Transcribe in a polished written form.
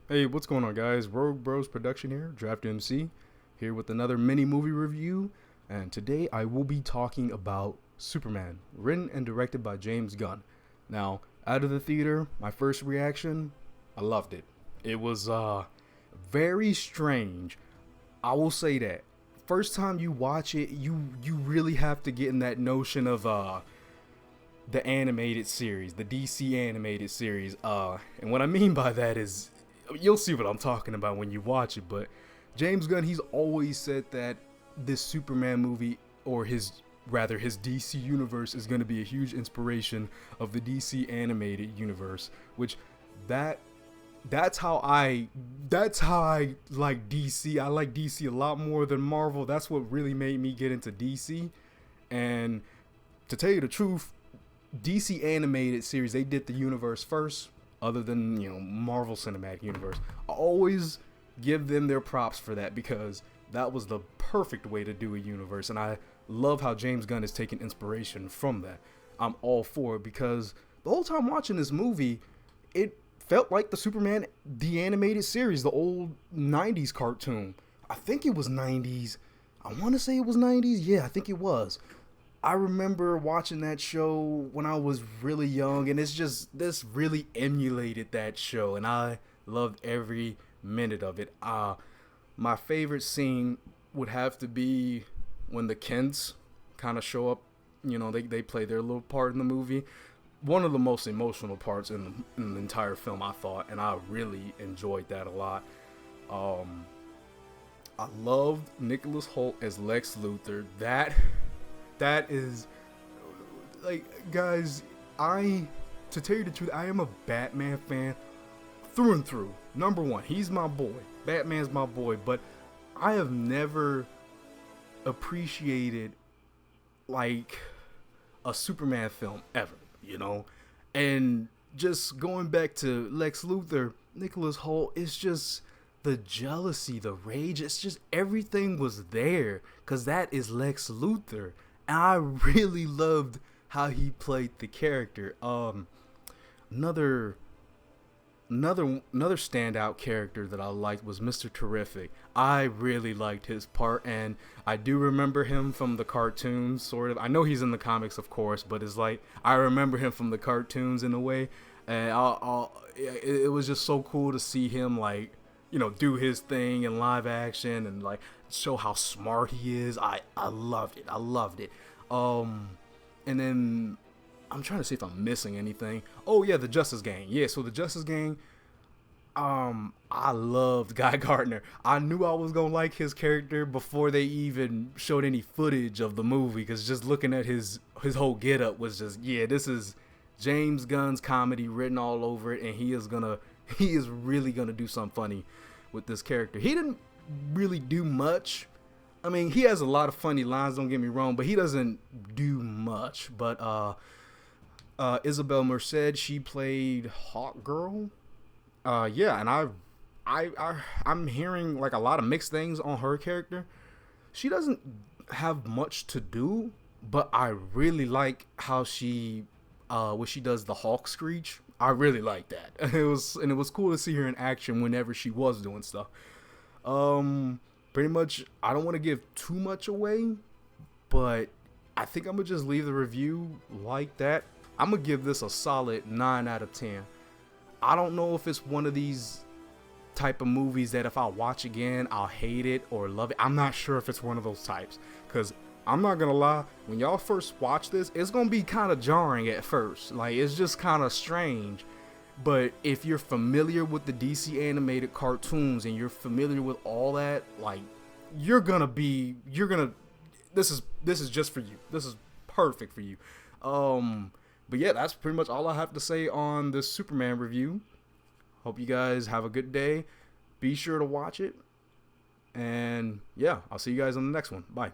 Hey, what's going on, guys? Rogue Bros Production here, Draft MC, here with another mini movie review. And today I will be talking about Superman, written and directed by James Gunn. Now, out of the theater, my first reaction, I loved it. It was very strange. I will say that. First time you watch it, you really have to get in that notion of the animated series, the DC animated series. And what I mean by that is, you'll see what I'm talking about when you watch it. But James Gunn, he's always said that this Superman movie, or his DC universe, is going to be a huge inspiration of the DC animated universe. Which that that's how I like DC. I like DC a lot more than Marvel. That's what really made me get into DC. And to tell you the truth, DC animated series, they did the universe first, other than, Marvel Cinematic Universe. I always give them their props for that, because that was the perfect way to do a universe, and I love how James Gunn is taking inspiration from that. I'm all for it, because the whole time watching this movie, it felt like the Superman the animated series, the old 90s cartoon. I think it was 90s. I want to say it was 90s. Yeah, I think it was. I remember watching that show when I was really young, and it's just, this really emulated that show, and I loved every minute of it. My favorite scene would have to be when the Kents kind of show up. They play their little part in the movie. One of the most emotional parts in the entire film, I thought, and I really enjoyed that a lot. I loved Nicholas Hoult as Lex Luthor. That is, like, guys, to tell you the truth, I am a Batman fan through and through. Number one, he's my boy. Batman's my boy. But I have never appreciated, like, a Superman film ever, And just going back to Lex Luthor, Nicholas Hoult, it's just the jealousy, the rage, it's just everything was there, because that is Lex Luthor. And I really loved how he played the character. Another standout character that I liked was Mr. Terrific. I really liked his part, and I do remember him from the cartoons, sort of. I know he's in the comics, of course, but it's like I remember him from the cartoons in a way. And it was just so cool to see him, like, do his thing in live action, and like show how smart he is. I loved it. I loved it. And then I'm trying to see if I'm missing anything. Oh yeah, the Justice Gang. Yeah, so the Justice Gang. I loved Guy Gardner. I knew I was gonna like his character before they even showed any footage of the movie, because just looking at his whole getup was just, yeah, this is James Gunn's comedy written all over it, and he is really gonna do something funny with this character. He didn't really do much. I mean, he has a lot of funny lines, don't get me wrong, but he doesn't do much. But Isabel Merced, she played Hawk Girl. Yeah, and I'm hearing like a lot of mixed things on her character. She doesn't have much to do, but I really like how she when she does the Hawk screech. I really like that. It was cool to see her in action whenever she was doing stuff. Pretty much, I don't want to give too much away, but I think I'm gonna just leave the review like that. I'm gonna give this a solid 9 out of 10. I don't know if it's one of these type of movies that if I watch again, I'll hate it or love it. I'm not sure if it's one of those types, because I'm not gonna lie, when y'all first watch this, it's gonna be kind of jarring at first. Like, it's just kind of strange. But if you're familiar with the DC animated cartoons and you're familiar with all that, like, this is just for you. This is perfect for you. But yeah, that's pretty much all I have to say on this Superman review. Hope you guys have a good day. Be sure to watch it. And yeah, I'll see you guys on the next one. Bye.